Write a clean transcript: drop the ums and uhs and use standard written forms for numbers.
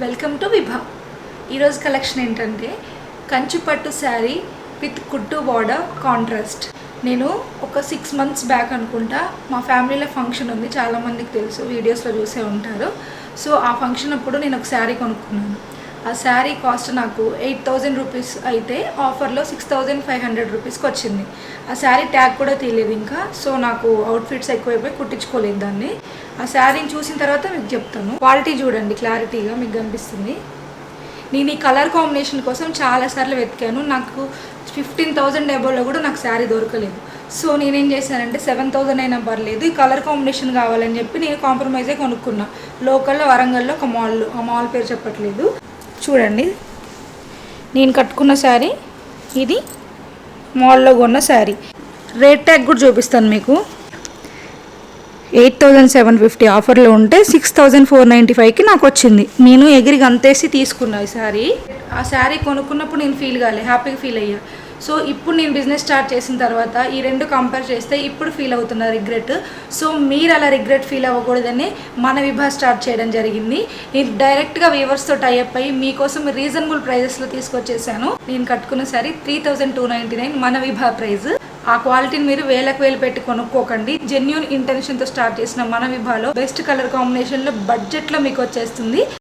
Welcome to విభా. ఈరోజు collection ఏంటంటే కంచిపట్టు sari with కుట్టు బార్డర్ కాంట్రాస్ట్. నేను ఒక 6 months బ్యాక్ అనుకుంటా మా ఫ్యామిలీలో ఫంక్షన్ ఉంది, చాలామందికి తెలుసు, వీడియోస్లో చూసే ఉంటారు. సో ఆ ఫంక్షన్ అప్పుడు నేను ఒక శారీ కొనుక్కున్నాను. ఆ శారీ కాస్ట్ నాకు 8,000 రూపీస్ అయితే ఆఫర్లో 6,500 రూపీస్కి వచ్చింది. ఆ శారీ ట్యాగ్ కూడా తెలియదు ఇంకా. సో నాకు అవుట్ఫిట్స్ ఎక్కువైపోయి కుట్టించుకోలేదు దాన్ని. ఆ శారీని చూసిన తర్వాత మీకు చెప్తాను. క్వాలిటీ చూడండి, క్లారిటీగా మీకు కనిపిస్తుంది. నేను ఈ కలర్ కాంబినేషన్ కోసం చాలాసార్లు వెతికాను. నాకు 15,000 అబోవ్లో కూడా నాకు శారీ దొరకలేదు. సో నేనేం చేశానంటే 7,000 అయినా పర్లేదు, ఈ కలర్ కాంబినేషన్ కావాలని చెప్పి నేను కాంప్రమైజే కొనుక్కున్నా. లోకల్లో వరంగల్లో ఒక మాల్, ఆ మాల్ పేరు చెప్పట్లేదు. చూడండి, నేను కట్టుకున్న శారీ ఇది, మాల్లో కొన్న శారీ. రేట్ ట్యాగ్ కూడా చూపిస్తాను మీకు. 8,750 ఆఫర్లో ఉంటే 6,495కి నాకు వచ్చింది. నేను ఎగిరికి అంతేసి తీసుకున్నా ఈ శారీ. ఆ శారీ కొనుక్కున్నప్పుడు నేను ఫీల్ కాలే, హ్యాపీగా ఫీల్ అయ్యా. సో ఇప్పుడు నేను బిజినెస్ స్టార్ట్ చేసిన తర్వాత ఈ రెండు కంపేర్ చేస్తే ఇప్పుడు ఫీల్ అవుతున్నా రిగ్రెట్. సో మీరు అలా రిగ్రెట్ ఫీల్ అవ్వకూడదని మన విభా స్టార్ట్ చేయడం జరిగింది. నేను డైరెక్ట్గా వీవర్స్తో టైఅప్ అయ్యి మీకోసం రీజనబుల్ ప్రైజెస్లో తీసుకొచ్చేసాను. నేను కట్టుకున్న సారీ 3,299 మన విభా ప్రైజ్. ఆ క్వాలిటీని మీరు వేలకు వేలు పెట్టి కొనుక్కోకండి. జెన్యూన్ ఇంటెన్షన్తో స్టార్ట్ చేసిన మన విభాలో బెస్ట్ కలర్ కాంబినేషన్లో బడ్జెట్లో మీకు వచ్చేస్తుంది.